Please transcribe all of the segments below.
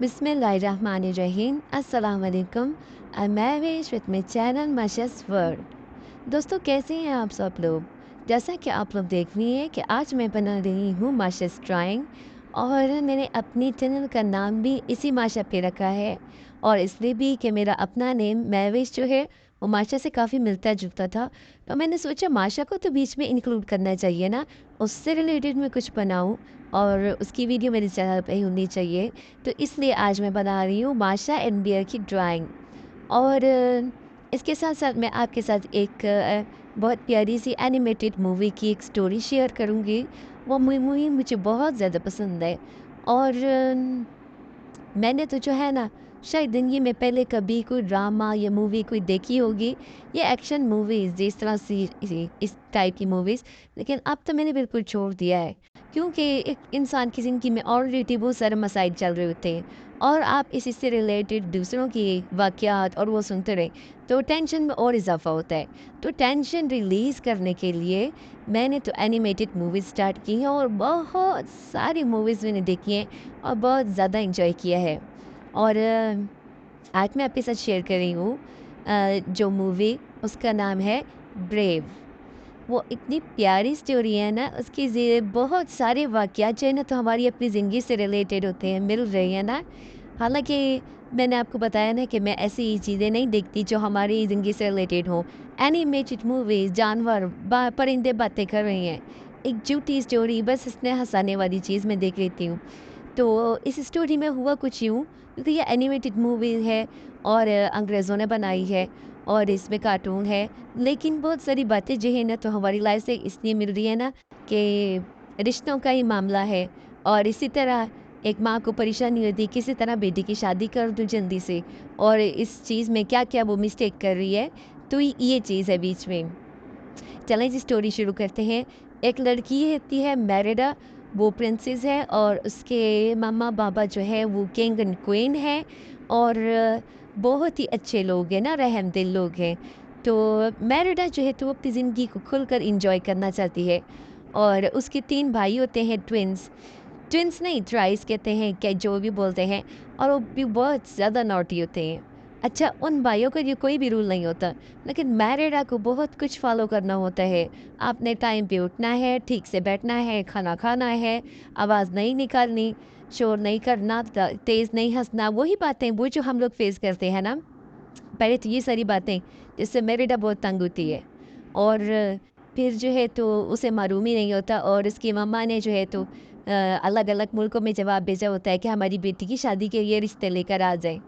बिस्मिल्लाहिर्रहमानिर्रहीम अस्सलाम वालेकुम। मैं विश विद माई चैनल माशास वर्ल्ड। दोस्तों, कैसे हैं आप सब लोग? जैसा कि आप लोग देख रही हैं कि आज मैं बना रही हूँ माशास ड्राइंग, और मैंने अपनी चैनल का नाम भी इसी माशा पे रखा है। और इसलिए भी कि मेरा अपना नेम महविश जो है वो माशा से काफ़ी मिलता जुलता था, तो मैंने सोचा माशा को तो बीच में इंक्लूड करना चाहिए ना, उससे रिलेटेड मैं कुछ बनाऊँ और उसकी वीडियो मेरे चैनल पे ही होनी चाहिए। तो इसलिए आज मैं बना रही हूँ माशा एंड बियर की ड्राइंग। और इसके साथ साथ मैं आपके साथ एक बहुत प्यारी सी एनिमेटेड मूवी की एक स्टोरी शेयर करूँगी। वो मूवी मुझे बहुत ज़्यादा पसंद है। और मैंने तो जो है ना, शायद ज़िंदगी में पहले कभी कोई ड्रामा या मूवी कोई देखी होगी, या एक्शन मूवीज़ जिस तरह से इस टाइप की मूवीज़, लेकिन अब तो मैंने बिल्कुल छोड़ दिया है। क्योंकि एक इंसान की ज़िंदगी में ऑलरेडी बहुत सारे मसाइल चल रहे होते हैं, और आप इसी से रिलेटेड दूसरों की वाक़यात और वो सुनते रहें, तो टेंशन में और इज़ाफ़ा होता है। तो टेंशन रिलीज़ करने के लिए मैंने तो एनिमेटेड मूवीज़ स्टार्ट की हैं, और बहुत सारी मूवीज़ मैंने देखी हैं और बहुत ज़्यादा एंजॉय किया है। और आज मैं आपके साथ शेयर कर रही हूँ जो मूवी, उसका नाम है ब्रेव। वो इतनी प्यारी स्टोरी है ना, उसकी बहुत सारे वाक़यात जो है ना, तो हमारी अपनी ज़िंदगी से रिलेटेड होते हैं, मिल रही है ना। हालाँकि मैंने आपको बताया ना कि मैं ऐसी चीज़ें नहीं देखती जो हमारी ज़िंदगी से रिलेटेड हों। एनिमेटेड मूवीज़, जानवर, परिंदे बातें कर रही हैं, एक झूठी स्टोरी, बस हँसने हँसाने वाली चीज़ मैं देख लेती हूँ। तो इस स्टोरी में हुआ कुछ यूँ, क्योंकि ये एनिमेटेड मूवी है और अंग्रेज़ों ने बनाई है, और इसमें कार्टून है, लेकिन बहुत सारी बातें जो है ना, तो हमारी लाइफ से इसलिए मिल रही है ना कि रिश्तों का ही मामला है। और इसी तरह एक माँ को परेशानी होती है, किसी तरह बेटी की शादी कर दूँ जल्दी से, और इस चीज़ में क्या-क्या वो मिस्टेक कर रही है, तो ये चीज़ है बीच में। चलें जी, स्टोरी शुरू करते हैं। एक लड़की होती है मैरिडा, वो प्रिंसेस है, और उसके मम्मा-पापा जो है वो किंग एंड क्वीन है, और बहुत ही अच्छे लोग हैं ना, रहमदिल लोग हैं। तो मैरिडा जो है तो वो अपनी ज़िंदगी को खुलकर एन्जॉय करना चाहती है, और उसके 3 भाई होते हैं ट्विन्स। ट्विन्स नहीं, ट्राइस कहते हैं, क्या जो भी बोलते हैं, और वो भी बहुत ज़्यादा नॉटी होते हैं। अच्छा, उन भाइयों का ये कोई भी रूल नहीं होता, लेकिन मैरिडा को बहुत कुछ फ़ॉलो करना होता है। आपने टाइम पे उठना है, ठीक से बैठना है, खाना खाना है, आवाज़ नहीं निकालनी, शोर नहीं करना, तेज़ नहीं हँसना, वही बातें वो जो हम लोग फ़ेस करते हैं ना। पहले तो ये सारी बातें जिससे मेरिडा बहुत तंग होती है, और फिर जो है तो उसे मालूम ही नहीं होता, और उसकी मम्मा ने जो है तो अलग-अलग मुल्कों में जवाब भेजा होता है कि हमारी बेटी की शादी के लिए रिश्ते लेकर आ जाएँ।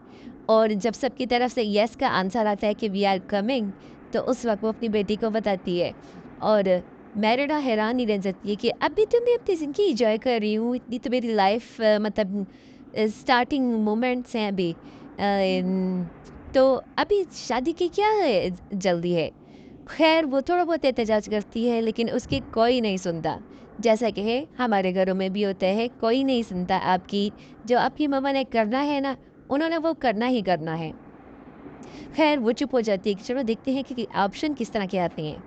और जब सबकी तरफ से येस का आंसर आता है कि वी आर कमिंग, तो उस वक़्त वो अपनी बेटी को बताती है, और मेरिडा हैरान ही रह जाती है कि अभी तो मैं अपनी ज़िंदगी एन्जॉय कर रही हूँ, इतनी तो मेरी लाइफ़ मतलब स्टार्टिंग मोमेंट्स हैं अभी। तो अभी शादी की क्या है जल्दी है? ख़ैर वो थोड़ा बहुत एहतजाज करती है, लेकिन उसकी कोई नहीं सुनता। जैसा कि है हमारे घरों में भी होता है, कोई नहीं सुनता आपकी। जो आपकी मम्मा ने करना है ना, उन्होंने वो करना ही करना है। ख़ैर वो चुप हो जाती है कि चलो देखते हैं कि ऑप्शन किस तरह के आते हैं।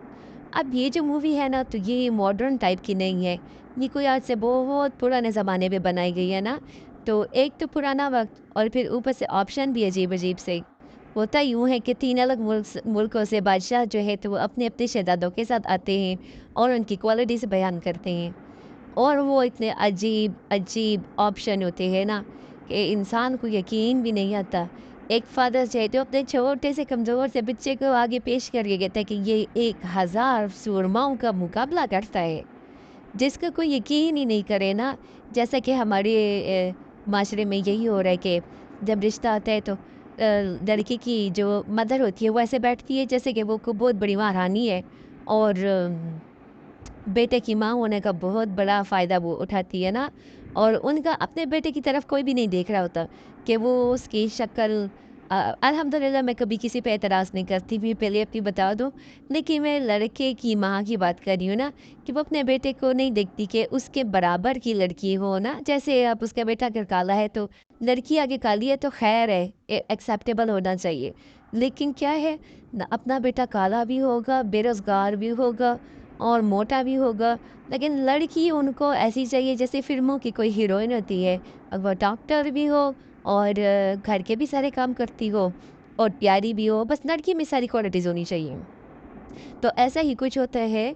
अब ये जो मूवी है ना, तो ये मॉडर्न टाइप की नहीं है। ये कोई आज से बहुत पुराने ज़माने में बनाई गई है ना, तो एक तो पुराना वक़्त, और फिर ऊपर से ऑप्शन भी अजीब-अजीब से। होता यूँ है कि 3 अलग मुल्कों से बादशाह जो है तो वो अपने-अपने शहज़ादों के साथ आते हैं, और उनकी क्वालिटीज़ बयान करते हैं। और वो इतने अजीब-अजीब ऑप्शन होते हैं ना कि इंसान को यकीन भी नहीं आता। एक फ़ादर जो है तो अपने छोटे से कमज़ोर से बच्चे को आगे पेश करके कहता है कि ये 1000 सूरमाओं का मुकाबला करता है, जिसका कोई यकीन ही नहीं करे ना। जैसा कि हमारे माशरे में यही हो रहा है कि जब रिश्ता आता है तो लड़की की जो मदर होती है वो ऐसे बैठती है जैसे कि वो को बहुत बड़ी महारानी है, और बेटे की माँ होने का बहुत बड़ा फ़ायदा वो उठाती है ना, और उनका अपने बेटे की तरफ कोई भी नहीं देख रहा होता कि वो उसकी शक्ल अल्हम्दुलिल्लाह मैं कभी किसी पे एतराज़ नहीं करती भी, पहले अपनी बता दूँ। लेकिन मैं लड़के की माँ की बात कर रही हूँ ना, कि वो अपने बेटे को नहीं देखती कि उसके बराबर की लड़की हो ना। जैसे अब उसका बेटा अगर काला है तो लड़की आगे काली है तो ख़ैर है, एक्सेप्टेबल होना चाहिए। लेकिन क्या है ना, अपना बेटा काला भी होगा, बेरोज़गार भी होगा, और मोटा भी होगा, लेकिन लड़की उनको ऐसी चाहिए जैसे फ़िल्मों की कोई हीरोइन होती है। अब वो डॉक्टर भी हो, और घर के भी सारे काम करती हो और प्यारी भी हो, बस लड़की में सारी क्वालिटीज़ होनी चाहिए। तो ऐसा ही कुछ होता है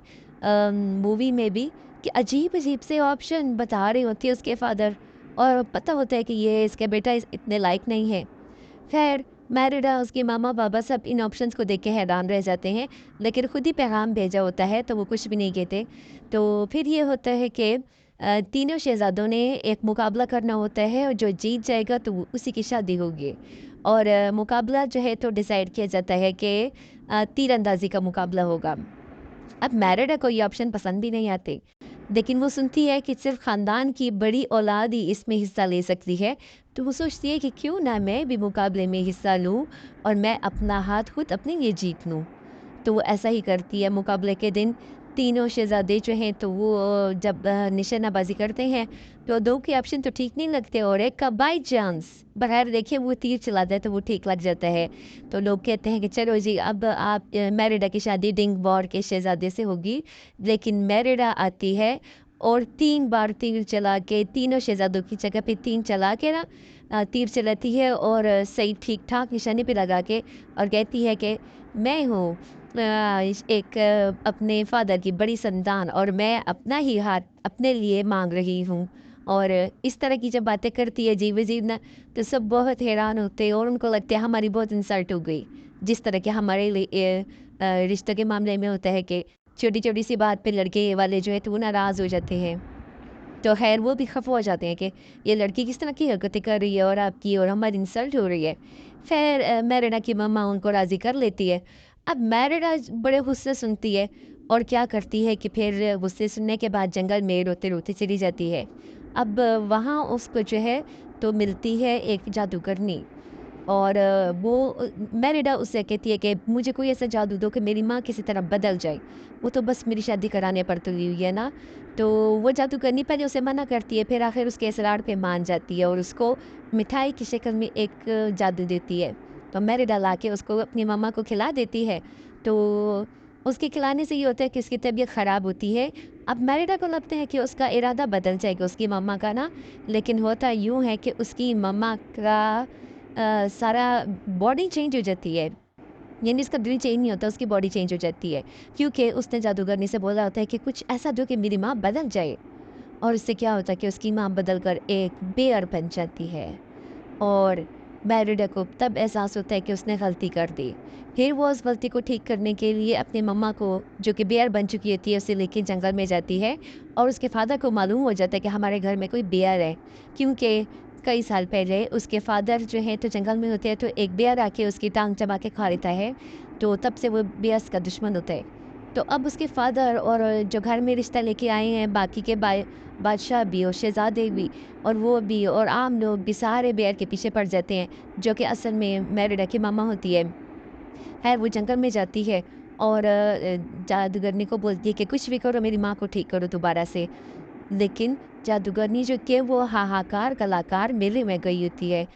मूवी में भी कि अजीब-अजीब से ऑप्शन बता रही होती है उसके फादर और पता होता है कि ये इसका बेटा इतने लायक नहीं है। ख़ैर मैरिडा, उसके मामा-पापा सब इन ऑप्शंस को देख के हैरान रह जाते हैं, लेकिन खुद ही पैगाम भेजा होता है तो वो कुछ भी नहीं कहते। तो फिर ये होता है कि तीनों शहज़ादों ने एक मुकाबला करना होता है और जो जीत जाएगा तो उसी की शादी होगी। और मुकाबला जो है तो डिसाइड किया जाता है कि तीरंदाज़ी का मुकाबला होगा। अब मैरिडा को ये ऑप्शन पसंद भी नहीं आते, लेकिन वो सुनती है कि सिर्फ ख़ानदान की बड़ी औलाद ही इसमें हिस्सा ले सकती है, तो वो सोचती है कि क्यों ना मैं भी मुकाबले में हिस्सा लूँ और मैं अपना हाथ खुद अपने लिए जीत लूँ। तो वो ऐसा ही करती है। मुकाबले के दिन तीनों शहज़ादे जो हैं तो वो जब निशानाबाज़ी करते हैं तो 2 के ऑप्शन तो ठीक नहीं लगते और एक का बाय चांस बगैर देखे वो तीर चलाता है तो वो ठीक लग जाता है। तो लोग कहते हैं कि चलो जी अब आप मैरिडा की शादी डिंगबॉर के शहज़ादे से होगी। लेकिन मैरिडा आती है और 3 बार तीर चला के तीनों शहज़ादों की जगह पे 3 चला के ना तीर चलाती है और सही ठीक-ठाक निशाने पे लगा के और कहती है कि मैं हूँ एक अपने फ़ादर की बड़ी संतान और मैं अपना ही हाथ अपने लिए माँग रही हूँ। और इस तरह की जब बातें करती है अजीब-अजीब ना, तो सब बहुत हैरान होते हैं और उनको लगता है हमारी बहुत इंसल्ट हो गई। जिस तरह के हमारे लिए रिश्तों के मामले में होता है कि छोटी-छोटी सी बात पे लड़के वाले जो है तो वो नाराज़ हो जाते हैं। तो ख़ैर वो भी ख़फ़ा हो जाते हैं कि ये लड़की किस तरह की हरकतें कर रही है और आपकी और हमारी इंसल्ट हो रही है। ख़ैर मैरिडा की मम्मा उनको राज़ी कर लेती है। अब मैरिडा बड़े गुस्से सुनती है और क्या करती है कि फिर गुस्से सुनने के बाद जंगल में रोते-रोते चली जाती है। अब वहाँ उसको जो है तो मिलती है एक जादूगरनी और मैरिडा उससे कहती है कि मुझे कोई ऐसा जादू दो कि मेरी माँ किसी तरह बदल जाए। वो तो बस मेरी शादी कराने पर तुली हुई है ना। तो वो जादूगरनी पहले उसे मना करती है, फिर आखिर उसके इसरार पे मान जाती है और उसको मिठाई की शक्ल में एक जादू देती है। तो मैरिडा लाके उसको अपनी मम्मा को खिला देती है। तो उसके खिलाने से ये होता है कि उसकी तबीयत ख़राब होती है। अब मैरिडा को लगता है कि उसका इरादा बदल जाएगा उसकी मम्मा का ना, लेकिन होता यूँ है कि उसकी मम्मा का सारा बॉडी चेंज हो जाती है। यानी उसका दिल चेंज नहीं होता, उसकी बॉडी चेंज हो जाती है। क्योंकि उसने जादूगरनी से बोला होता है कि कुछ ऐसा दो कि मेरी माँ बदल जाए। और इससे क्या होता है कि उसकी माँ बदल कर एक बेयर बन जाती है। और मैरिडा को तब एहसास होता है कि उसने गलती कर दी। फिर वो उस गलती को ठीक करने के लिए अपनी मम्मा को, जो कि बेयर बन चुकी होती है, उसे लेके जंगल में जाती है और उसके फादर को मालूम हो जाता है कि हमारे घर में कोई बेयर है। क्योंकि कई साल पहले उसके फादर जो हैं तो जंगल में होते हैं तो एक बेयर आके उसकी टांग चबा के खा लेता है। तो तब से वो बेयर्स का दुश्मन होता है। तो अब उसके फादर और जो घर में रिश्ता लेके आए हैं बाकी के बादशाह भी और शहज़ादे भी और वो भी और आम लोग भी सारे बेर के पीछे पड़ जाते हैं, जो कि असल में मैरिडा की मामा होती है। खैर वो जंगल में जाती है और जादूगरनी को बोलती है कि कुछ भी करो मेरी माँ को ठीक करो दोबारा से। लेकिन जादूगरनी जो कि वो हाहाकार कलाकार मेले में गई होती है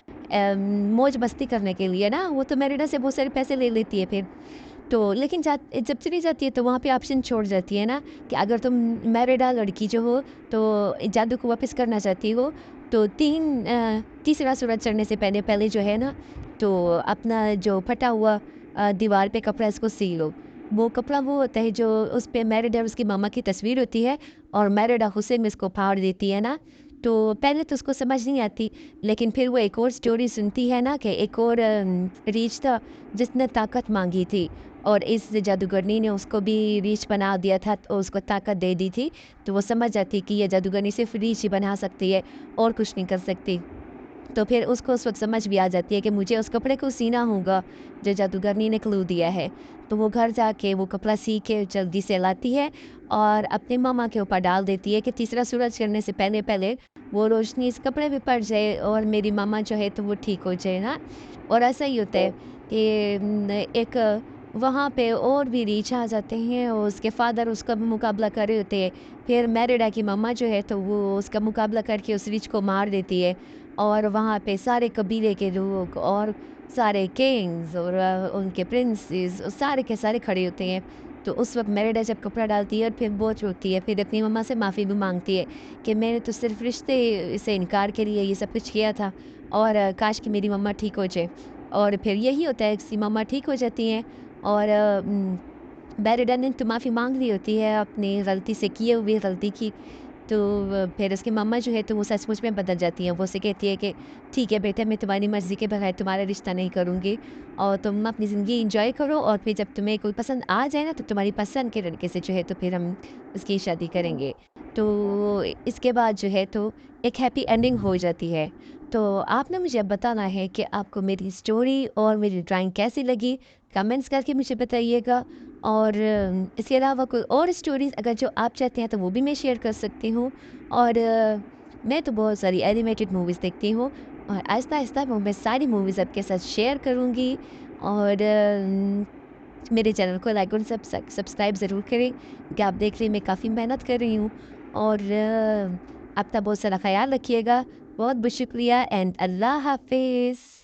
मौज मस्ती करने के लिए ना, वो तो मैरिडा से बहुत सारे पैसे ले लेती है फिर। तो लेकिन जब चली जाती है तो वहाँ पे ऑप्शन छोड़ जाती है ना कि अगर तुम मैरिड लड़की जो हो तो जादू को वापस करना चाहती हो तो तीसरा सूरज चढ़ने से पहले पहले जो है ना तो अपना जो फटा हुआ दीवार पे कपड़ा इसको सी लो। वो कपड़ा वो होता है जो उस पे मैरिड और उसकी मामा की तस्वीर होती है और मैरिडा हुसैन में इसको फाड़ देती है ना। तो पहले तो उसको समझ नहीं आती, लेकिन फिर वो एक और स्टोरी सुनती है ना कि एक और रीछ था जिसने ताकत मांगी थी और इस जादूगरनी ने उसको भी रीछ बना दिया था तो उसको ताकत दे दी थी। तो वो समझ जाती कि ये जादूगरनी सिर्फ रीछ ही बना सकती है और कुछ नहीं कर सकती। तो फिर उसको उस वक़्त समझ भी आ जाती है कि मुझे उस कपड़े को सीना होगा जो जादूगरनी ने क्लू दिया है। तो वो घर जाके वो कपड़ा सी के जल्दी से लाती है और अपने मामा के ऊपर डाल देती है कि तीसरा सूरज चढ़ने से पहले-पहले वो रोशनी इस कपड़े पे पड़ जाए और मेरी मामा जो है तो वो ठीक हो जाए ना। और ऐसा ही होता है कि एक वहाँ पे और भी रीछ आ जाते हैं और उसके फादर उसका भी मुकाबला कर रहे होते हैं। फिर मैरिडा की मम्मा जो है तो वो उसका मुकाबला करके उस रीछ को मार देती है और वहाँ पे सारे कबीले के लोग और सारे किंग्स और उनके प्रिंसेस सारे के सारे खड़े होते हैं। तो उस वक़्त मेरे डैड जब कपड़ा डालती है और फिर बहुत रोती है, फिर अपनी मम्मा से माफ़ी भी माँगती है कि मैंने तो सिर्फ़ रिश्ते से इनकार के लिए ये सब कुछ किया था और काश कि मेरी मम्मा ठीक हो जाए। और फिर यही होता है कि मम्मा ठीक हो जाती हैं और बैरिडन ने तो माफ़ी माँग ली होती है अपनी गलती से किए हुए गलती की। तो फिर उसकी मम्मा जो है तो वो सचमुच में बदल जाती हैं। वो उससे कहती है कि ठीक है बेटा, मैं तुम्हारी मर्ज़ी के बगैर तुम्हारा रिश्ता नहीं करूँगी और तुम अपनी ज़िंदगी एंजॉय करो और फिर जब तुम्हें कोई पसंद आ जाए ना तो तुम्हारी पसंद के लड़के से जो है तो फिर हम उसकी शादी करेंगे। तो इसके बाद जो है तो एक हैप्पी एंडिंग हो जाती है। तो आपने मुझे अब बताना है कि आपको मेरी स्टोरी और मेरी ड्राइंग कैसी लगी? कमेंट्स करके मुझे बताइएगा और इसके अलावा कोई और स्टोरीज़ अगर जो आप चाहते हैं तो वो भी मैं शेयर कर सकती हूँ। और मैं तो बहुत सारी एनिमेटेड मूवीज़ देखती हूँ और आहिस्ता-आहिस्ता वो मैं सारी मूवीज़ आपके साथ शेयर करूँगी और मेरे चैनल को लाइक और सब्सक्राइब ज़रूर करें कि आप देख रहे हैं मैं काफ़ी मेहनत कर रही हूँ और अपना बहुत सारा ख़्याल रखिएगा। बहुत-बहुत शुक्रिया एंड अल्लाह हाफ़िज़।